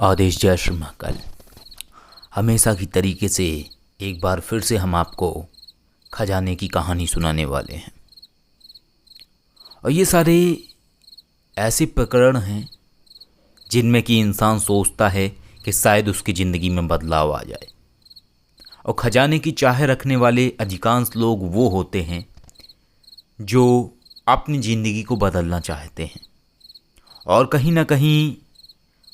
आदेश जय श्री महाकाल। हमेशा की तरीके से एक बार फिर से हम आपको खजाने की कहानी सुनाने वाले हैं। और ये सारे ऐसे प्रकरण हैं जिनमें कि इंसान सोचता है कि शायद उसकी ज़िंदगी में बदलाव आ जाए। और खजाने की चाह रखने वाले अधिकांश लोग वो होते हैं जो अपनी ज़िंदगी को बदलना चाहते हैं और कहीं ना कहीं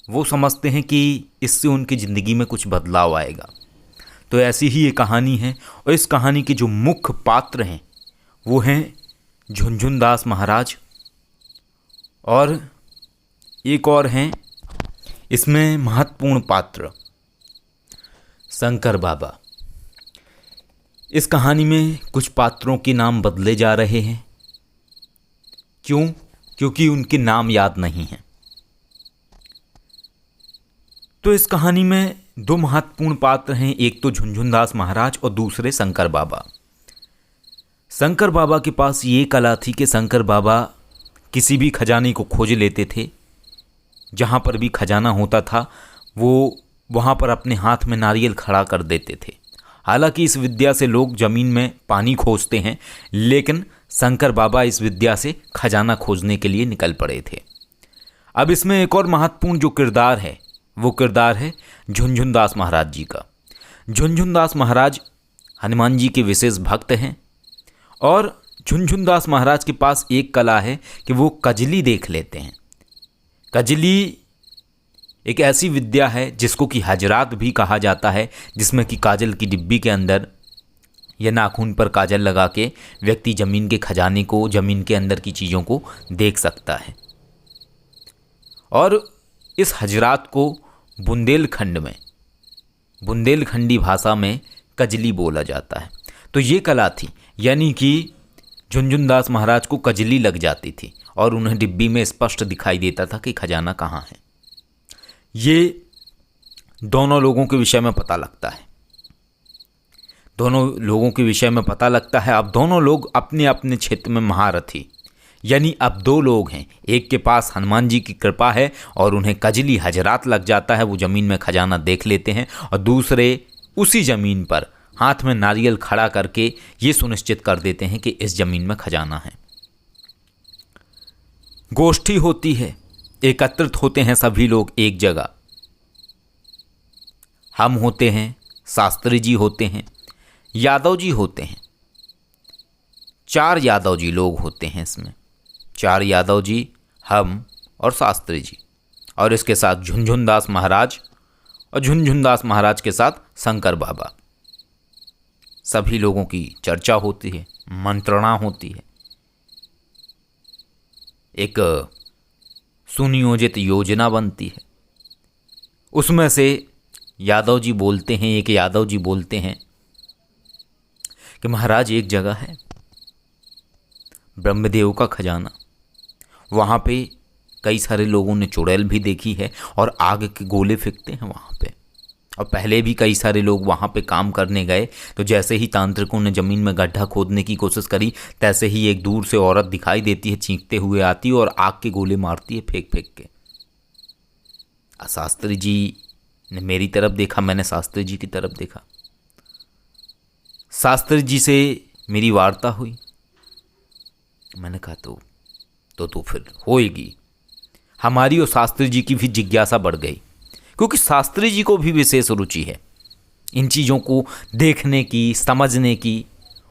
वो समझते हैं कि इससे उनकी ज़िंदगी में कुछ बदलाव आएगा। तो ऐसी ही ये कहानी है और इस कहानी के जो मुख्य पात्र हैं वो हैं झुनझुनदास महाराज और एक और हैं इसमें महत्वपूर्ण पात्र शंकर बाबा। इस कहानी में कुछ पात्रों के नाम बदले जा रहे हैं। क्यों? क्योंकि उनके नाम याद नहीं हैं। तो इस कहानी में दो महत्वपूर्ण पात्र हैं, एक तो झुनझुनदास महाराज और दूसरे शंकर बाबा। शंकर बाबा के पास ये कला थी कि शंकर बाबा किसी भी खजाने को खोज लेते थे। जहाँ पर भी खजाना होता था वो वहाँ पर अपने हाथ में नारियल खड़ा कर देते थे। हालांकि इस विद्या से लोग ज़मीन में पानी खोजते हैं, लेकिन शंकर बाबा इस विद्या से खजाना खोजने के लिए निकल पड़े थे। अब इसमें एक और महत्वपूर्ण जो किरदार है वो किरदार है झुनझुनदास महाराज जी का। झुनझुनदास महाराज हनुमान जी के विशेष भक्त हैं और झुनझुनदास महाराज के पास एक कला है कि वो कजली देख लेते हैं। कजली एक ऐसी विद्या है जिसको कि हजरात भी कहा जाता है, जिसमें कि काजल की डिब्बी के अंदर या नाखून पर काजल लगा के व्यक्ति ज़मीन के खजाने को, ज़मीन के अंदर की चीज़ों को देख सकता है। और इस हजरात को बुंदेलखंड में, बुंदेलखंडी भाषा में कजली बोला जाता है। तो ये कला थी, यानी कि झुनझुनदास महाराज को कजली लग जाती थी और उन्हें डिब्बी में स्पष्ट दिखाई देता था कि खजाना कहाँ है। ये दोनों लोगों के विषय में पता लगता है। दोनों लोगों के विषय में पता लगता है। अब दोनों लोग अपने अपने क्षेत्र में महारथी, यानी अब दो लोग हैं। एक के पास हनुमान जी की कृपा है और उन्हें कजली हजरात लग जाता है, वो ज़मीन में खजाना देख लेते हैं। और दूसरे उसी ज़मीन पर हाथ में नारियल खड़ा करके ये सुनिश्चित कर देते हैं कि इस ज़मीन में खजाना है। गोष्ठी होती है, एकत्रित होते हैं सभी लोग एक जगह। हम होते हैं, शास्त्री जी होते हैं, यादव जी होते हैं। 4 यादव जी लोग होते हैं इसमें। 4 यादव जी, हम और शास्त्री जी, और इसके साथ झुनझुनदास महाराज और झुनझुनदास महाराज के साथ शंकर बाबा। सभी लोगों की चर्चा होती है, मंत्रणा होती है, एक सुनियोजित योजना बनती है। उसमें से यादव जी बोलते हैं, एक यादव जी बोलते हैं कि महाराज एक जगह है ब्रह्मदेव का खजाना, वहाँ पे कई सारे लोगों ने चुड़ैल भी देखी है और आग के गोले फेंकते हैं वहाँ पे। और पहले भी कई सारे लोग वहाँ पे काम करने गए, तो जैसे ही तांत्रिकों ने ज़मीन में गड्ढा खोदने की कोशिश करी, तैसे ही एक दूर से औरत दिखाई देती है, चीखते हुए आती है और आग के गोले मारती है फेंक फेंक के। शास्त्री जी ने मेरी तरफ देखा, मैंने शास्त्री जी की तरफ देखा। शास्त्री जी से मेरी वार्ता हुई। मैंने कहा तो फिर होएगी। हमारी और शास्त्री जी की भी जिज्ञासा बढ़ गई, क्योंकि शास्त्री जी को भी विशेष रुचि है इन चीज़ों को देखने की, समझने की,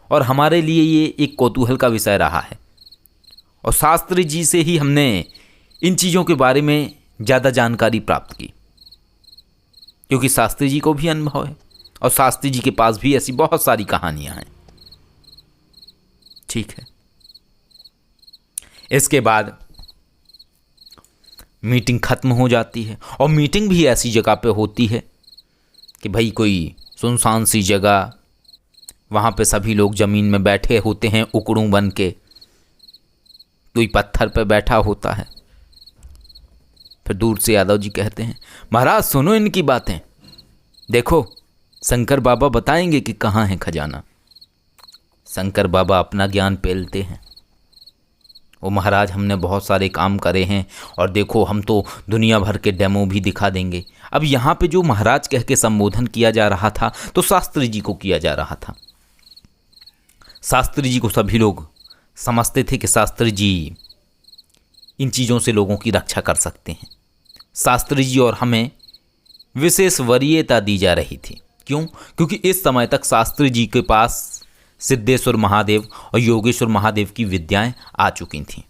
और हमारे लिए ये एक कौतूहल का विषय रहा है। और शास्त्री जी से ही हमने इन चीज़ों के बारे में ज़्यादा जानकारी प्राप्त की, क्योंकि शास्त्री जी को भी अनुभव है और शास्त्री जी के पास भी ऐसी बहुत सारी कहानियाँ हैं। ठीक है। इसके बाद मीटिंग ख़त्म हो जाती है और मीटिंग भी ऐसी जगह पे होती है कि भाई कोई सुनसान सी जगह, वहाँ पे सभी लोग ज़मीन में बैठे होते हैं उकड़ू बन के, कोई पत्थर पे बैठा होता है। फिर दूर से यादव जी कहते हैं, महाराज सुनो इनकी बातें, देखो शंकर बाबा बताएंगे कि कहाँ है खजाना। शंकर बाबा अपना ज्ञान पेलते हैं वो महाराज हमने बहुत सारे काम करे हैं और देखो हम तो दुनिया भर के डेमो भी दिखा देंगे। अब यहाँ पे जो महाराज कह के संबोधन किया जा रहा था तो शास्त्री जी को किया जा रहा था। शास्त्री जी को सभी लोग समझते थे कि शास्त्री जी इन चीज़ों से लोगों की रक्षा कर सकते हैं। शास्त्री जी और हमें विशेष वरीयता दी जा रही थी। क्यों? क्योंकि इस समय तक शास्त्री जी के पास सिद्धेश्वर महादेव और योगेश्वर महादेव की विद्याएं आ चुकी थीं।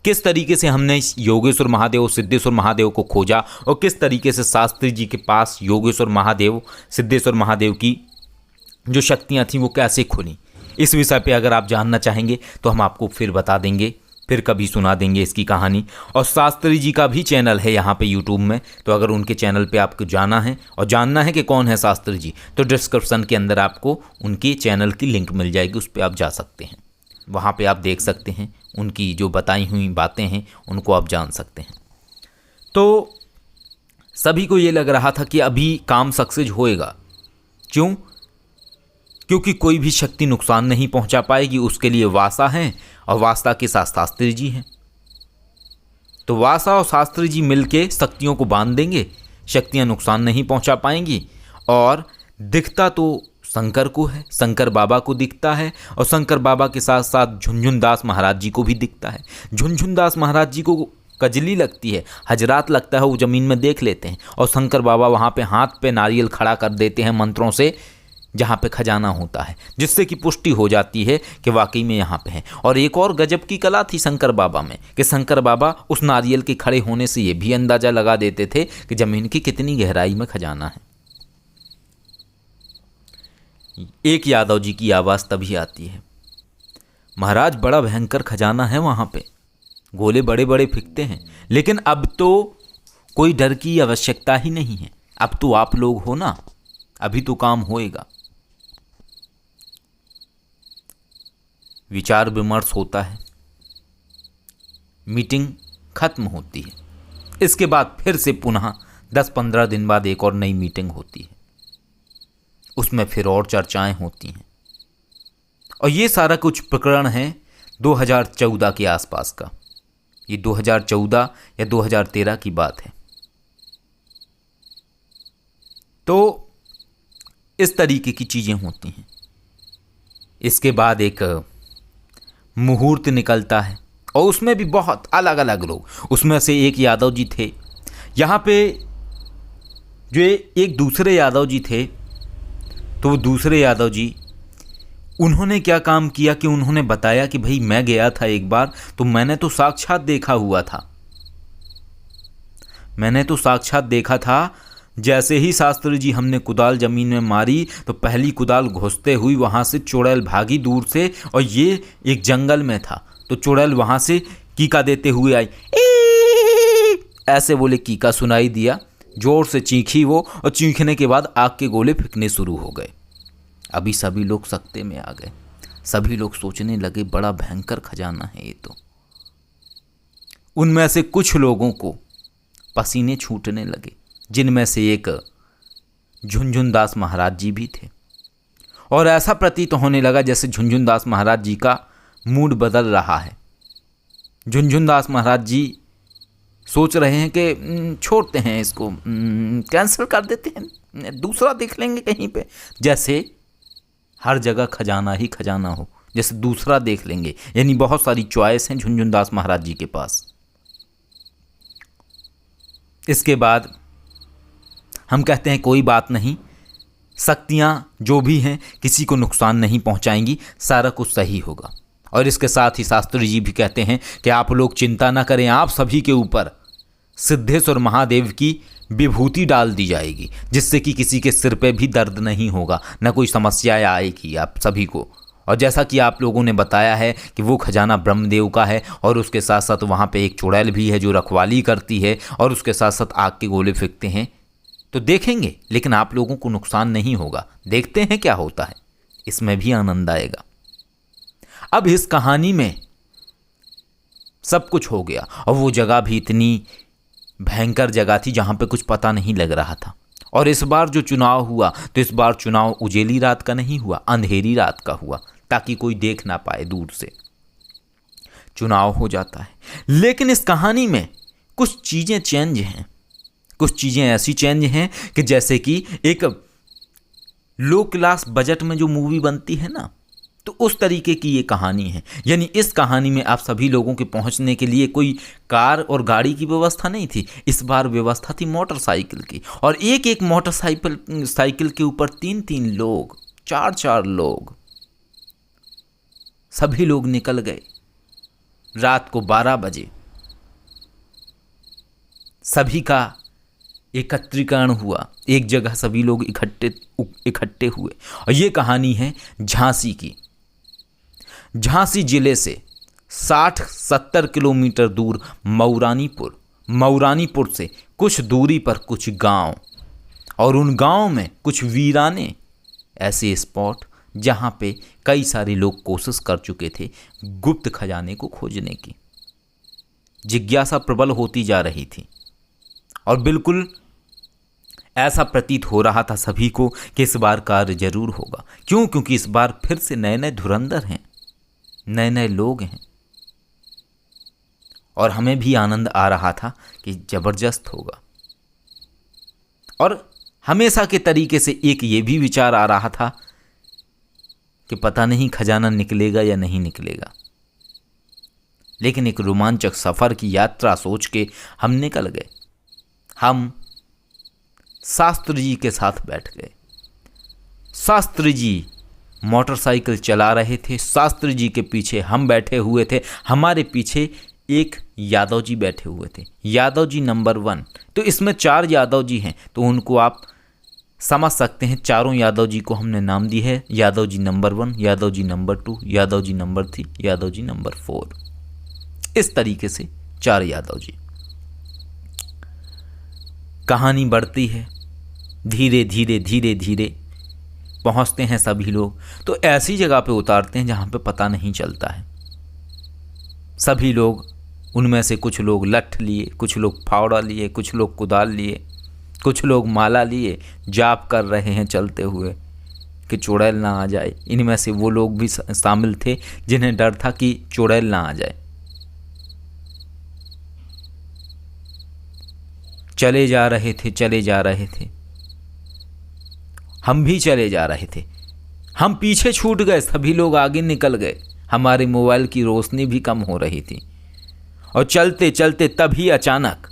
किस तरीके से हमने योगेश्वर महादेव और सिद्धेश्वर महादेव को खोजा और किस तरीके से शास्त्री जी के पास योगेश्वर महादेव सिद्धेश्वर महादेव की जो शक्तियां थीं वो कैसे खुली, इस विषय पे अगर आप जानना चाहेंगे तो हम आपको फिर बता देंगे, फिर कभी सुना देंगे इसकी कहानी। और शास्त्री जी का भी चैनल है यहाँ पे यूट्यूब में, तो अगर उनके चैनल पे आपको जाना है और जानना है कि कौन है शास्त्री जी तो डिस्क्रिप्शन के अंदर आपको उनके चैनल की लिंक मिल जाएगी, उस पर आप जा सकते हैं। वहाँ पे आप देख सकते हैं उनकी जो बताई हुई बातें हैं उनको आप जान सकते हैं। तो सभी को ये लग रहा था कि अभी काम सक्सेस होएगा। क्यों? क्योंकि कोई भी शक्ति नुकसान नहीं पहुंचा पाएगी, उसके लिए वासा हैं और वासा के साथ शास्त्री जी हैं। तो वासा और शास्त्री जी मिलके शक्तियों को बांध देंगे, शक्तियां नुकसान नहीं पहुंचा पाएंगी। और दिखता तो शंकर को है, शंकर बाबा को दिखता है और शंकर बाबा के साथ साथ झुनझुनदास महाराज जी को भी दिखता है। झुनझुनदास महाराज जी को कजली लगती है, हजरात लगता है, वो ज़मीन में देख लेते हैं और शंकर बाबा वहाँ पे हाथ पे नारियल खड़ा कर देते हैं मंत्रों से, जहाँ पे खजाना होता है, जिससे कि पुष्टि हो जाती है कि वाकई में यहाँ पे है। और एक और गजब की कला थी शंकर बाबा में कि शंकर बाबा उस नारियल के खड़े होने से ये भी अंदाज़ा लगा देते थे कि ज़मीन की कितनी गहराई में खजाना है। एक यादव जी की आवाज़ तभी आती है, महाराज बड़ा भयंकर खजाना है वहाँ पे, गोले बड़े बड़े फेंकते हैं, लेकिन अब तो कोई डर की आवश्यकता ही नहीं है, अब तो आप लोग हो ना, अभी तो काम होएगा। विचार विमर्श होता है, मीटिंग खत्म होती है। इसके बाद फिर से पुनः 10-15 दिन बाद एक और नई मीटिंग होती है, उसमें फिर और चर्चाएं होती हैं। और ये सारा कुछ प्रकरण है 2014 के आसपास का, ये 2014 या 2013 की बात है। तो इस तरीके की चीज़ें होती हैं। इसके बाद एक मुहूर्त निकलता है और उसमें भी बहुत अलग अलग लोग, उसमें से एक यादव जी थे यहाँ पे, जो एक दूसरे यादव जी थे। तो वो दूसरे यादव जी उन्होंने क्या काम किया कि उन्होंने बताया कि भाई मैं गया था एक बार, तो मैंने तो साक्षात देखा हुआ था, मैंने तो साक्षात देखा था। जैसे ही शास्त्री जी हमने कुदाल ज़मीन में मारी तो पहली कुदाल घुसते हुई वहाँ से चुड़ैल भागी दूर से, और ये एक जंगल में था तो चुड़ैल वहाँ से कीका देते हुए आई, ऐसे बोले कीका सुनाई दिया, ज़ोर से चीखी वो, और चीखने के बाद आग के गोले फेंकने शुरू हो गए। अभी सभी लोग सकते में आ गए, सभी लोग सोचने लगे बड़ा भयंकर खजाना है ये तो। उनमें से कुछ लोगों को पसीने छूटने लगे, जिनमें से एक झुनझुनदास महाराज जी भी थे। और ऐसा प्रतीत होने लगा जैसे झुनझुनदास महाराज जी का मूड बदल रहा है। झुनझुनदास महाराज जी सोच रहे हैं कि छोड़ते हैं इसको, कैंसिल कर देते हैं, दूसरा देख लेंगे कहीं पे, जैसे हर जगह खजाना ही खजाना हो, जैसे दूसरा देख लेंगे। यानी बहुत सारी चॉइस हैं झुनझुनदास महाराज जी के पास। इसके बाद हम कहते हैं कोई बात नहीं, शक्तियाँ जो भी हैं किसी को नुकसान नहीं पहुँचाएंगी, सारा कुछ सही होगा। और इसके साथ ही शास्त्री जी भी कहते हैं कि आप लोग चिंता ना करें, आप सभी के ऊपर सिद्धेश्वर महादेव की विभूति डाल दी जाएगी, जिससे कि किसी के सिर पे भी दर्द नहीं होगा, न कोई समस्या आएगी आप सभी को। और जैसा कि आप लोगों ने बताया है कि वो खजाना ब्रह्मदेव का है, और उसके साथ साथ वहाँ पे एक चुड़ैल भी है जो रखवाली करती है, और उसके साथ साथ आग के गोले फेंकते हैं। तो देखेंगे, लेकिन आप लोगों को नुकसान नहीं होगा, देखते हैं क्या होता है, इसमें भी आनंद आएगा। अब इस कहानी में सब कुछ हो गया, और वो जगह भी इतनी भयंकर जगह थी जहाँ पे कुछ पता नहीं लग रहा था। और इस बार जो चुनाव हुआ, तो इस बार चुनाव उजेली रात का नहीं हुआ, अंधेरी रात का हुआ, ताकि कोई देख ना पाए दूर से। चुनाव हो जाता है। लेकिन इस कहानी में कुछ चीज़ें चेंज हैं, कुछ चीज़ें ऐसी चेंज हैं कि जैसे कि एक लो क्लास बजट में जो मूवी बनती है ना, तो उस तरीके की ये कहानी है। यानी इस कहानी में आप सभी लोगों के पहुंचने के लिए कोई कार और गाड़ी की व्यवस्था नहीं थी, इस बार व्यवस्था थी मोटरसाइकिल की। और एक एक मोटरसाइकिल के ऊपर 3-3 लोग, 4-4 लोग, सभी लोग निकल गए। रात को 12 बजे सभी का एकत्रीकरण हुआ, एक जगह सभी लोग इकट्ठे हुए। और ये कहानी है झांसी की। झांसी जिले से 60-70 किलोमीटर दूर मऊरानीपुर से कुछ दूरी पर कुछ गांव, और उन गांव में कुछ वीराने ऐसे स्पॉट जहां पे कई सारे लोग कोशिश कर चुके थे गुप्त खजाने को खोजने की। जिज्ञासा प्रबल होती जा रही थी और बिल्कुल ऐसा प्रतीत हो रहा था सभी को कि इस बार कार्य जरूर होगा। क्यों? क्योंकि इस बार फिर से नए नए धुरंधर हैं, नए नए लोग हैं, और हमें भी आनंद आ रहा था कि जबरदस्त होगा। और हमेशा के तरीके से एक ये भी विचार आ रहा था कि पता नहीं खजाना निकलेगा या नहीं निकलेगा। लेकिन एक रोमांचक सफर की यात्रा सोच के हम निकल गए। हम शास्त्री जी के साथ बैठ गए। शास्त्री जी मोटरसाइकिल चला रहे थे, शास्त्री जी के पीछे हम बैठे हुए थे, हमारे पीछे एक यादव जी बैठे हुए थे, यादव जी नंबर 1। तो इसमें 4 यादव जी हैं, तो उनको आप समझ सकते हैं। चारों यादव जी को हमने नाम दी है, Yadav ji number 1, Yadav ji number 2, Yadav ji number 3, Yadav ji number 4। इस तरीके से 4 यादव जी। कहानी बढ़ती है, धीरे धीरे धीरे धीरे पहुंचते हैं सभी लोग। तो ऐसी जगह पे उतारते हैं जहां पे पता नहीं चलता है। सभी लोग, उनमें से कुछ लोग लठ लिए, कुछ लोग फावड़ा लिए, कुछ लोग कुदाल लिए, कुछ लोग माला लिए, जाप कर रहे हैं चलते हुए कि चुड़ैल ना आ जाए। इनमें से वो लोग भी शामिल थे जिन्हें डर था कि चुड़ैल ना आ जाए। चले जा रहे थे, चले जा रहे थे, हम भी चले जा रहे थे। हम पीछे छूट गए, सभी लोग आगे निकल गए। हमारे मोबाइल की रोशनी भी कम हो रही थी। और चलते चलते तभी अचानक